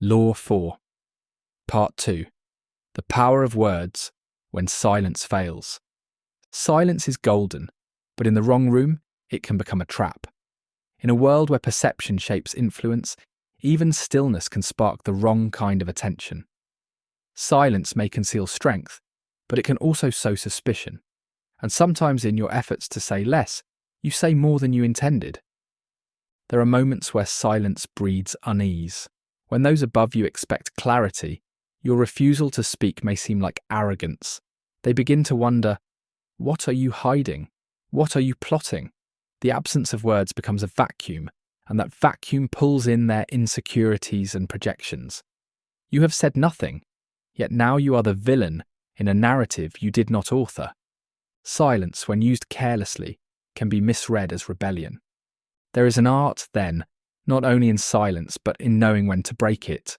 Law 4. Part 2. The power of words when silence fails. Silence is golden, but in the wrong room, it can become a trap. In a world where perception shapes influence, even stillness can spark the wrong kind of attention. Silence may conceal strength, but it can also sow suspicion. And sometimes in your efforts to say less, you say more than you intended. There are moments where silence breeds unease. When those above you expect clarity, your refusal to speak may seem like arrogance. They begin to wonder, what are you hiding? What are you plotting? The absence of words becomes a vacuum, and that vacuum pulls in their insecurities and projections. You have said nothing, yet now you are the villain in a narrative you did not author. Silence, when used carelessly, can be misread as rebellion. There is an art, then, not only in silence but in knowing when to break it.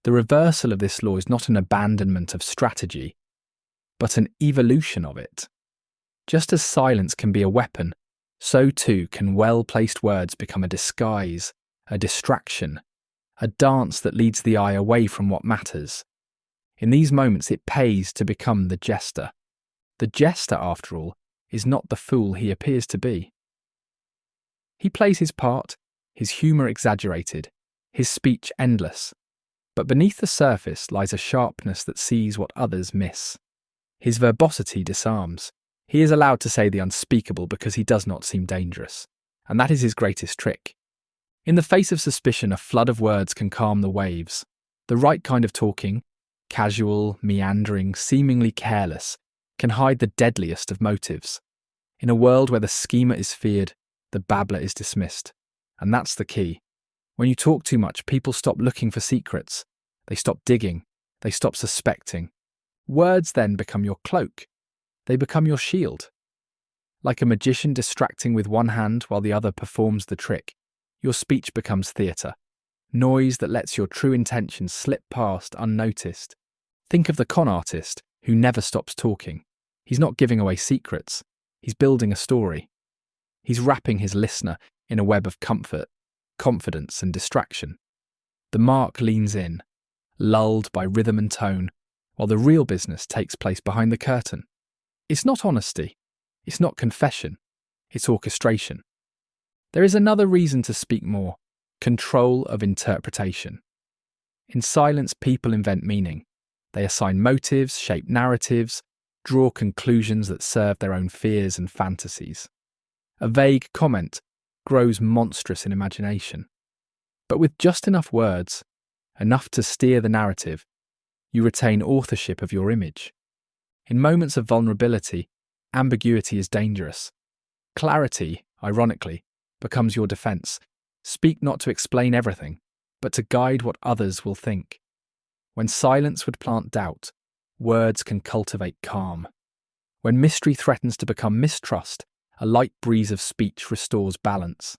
The reversal of this law is not an abandonment of strategy, but an evolution of it. Just as silence can be a weapon, so too can well-placed words become a disguise, a distraction, a dance that leads the eye away from what matters. In these moments it pays to become the jester. The jester, after all, is not the fool he appears to be. He plays his part, his humour exaggerated, his speech endless. But beneath the surface lies a sharpness that sees what others miss. His verbosity disarms. He is allowed to say the unspeakable because he does not seem dangerous, and that is his greatest trick. In the face of suspicion, a flood of words can calm the waves. The right kind of talking, casual, meandering, seemingly careless, can hide the deadliest of motives. In a world where the schemer is feared, the babbler is dismissed. And that's the key. When you talk too much, people stop looking for secrets. They stop digging. They stop suspecting. Words then become your cloak. They become your shield. Like a magician distracting with one hand while the other performs the trick, your speech becomes theatre, noise that lets your true intentions slip past unnoticed. Think of the con artist who never stops talking. He's not giving away secrets. He's building a story. He's wrapping his listener in a web of comfort, confidence and distraction. The mark leans in, lulled by rhythm and tone, while the real business takes place behind the curtain. It's not honesty, it's not confession, it's orchestration. There is another reason to speak more: control of interpretation. In silence, people invent meaning. They assign motives, shape narratives, draw conclusions that serve their own fears and fantasies. A vague comment grows monstrous in imagination. But with just enough words, enough to steer the narrative, you retain authorship of your image. In moments of vulnerability, ambiguity is dangerous. Clarity, ironically, becomes your defense. Speak not to explain everything, but to guide what others will think. When silence would plant doubt, words can cultivate calm. When mystery threatens to become mistrust, a light breeze of speech restores balance.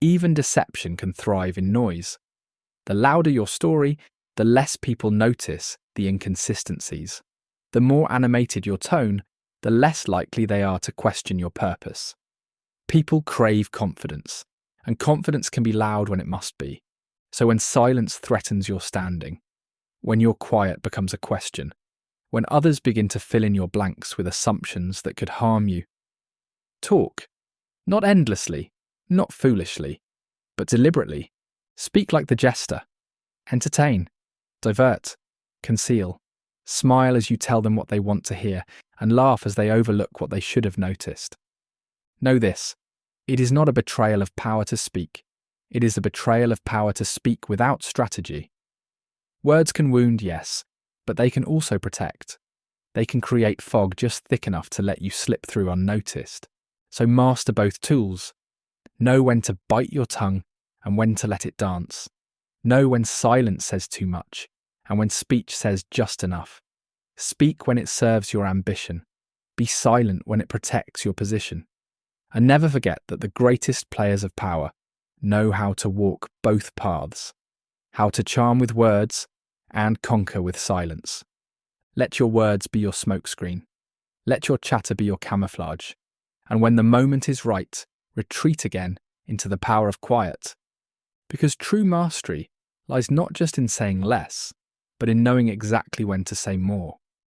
Even deception can thrive in noise. The louder your story, the less people notice the inconsistencies. The more animated your tone, the less likely they are to question your purpose. People crave confidence, and confidence can be loud when it must be. So when silence threatens your standing, when your quiet becomes a question, when others begin to fill in your blanks with assumptions that could harm you, talk. Not endlessly, not foolishly, but deliberately. Speak like the jester. Entertain, divert, conceal. Smile as you tell them what they want to hear, and laugh as they overlook what they should have noticed. Know this: it is not a betrayal of power to speak. It is a betrayal of power to speak without strategy. Words can wound, yes, but they can also protect. They can create fog just thick enough to let you slip through unnoticed. So master both tools. Know when to bite your tongue and when to let it dance. Know when silence says too much and when speech says just enough. Speak when it serves your ambition. Be silent when it protects your position. And never forget that the greatest players of power know how to walk both paths, how to charm with words and conquer with silence. Let your words be your smokescreen. Let your chatter be your camouflage. And when the moment is right, retreat again into the power of quiet. Because true mastery lies not just in saying less, but in knowing exactly when to say more.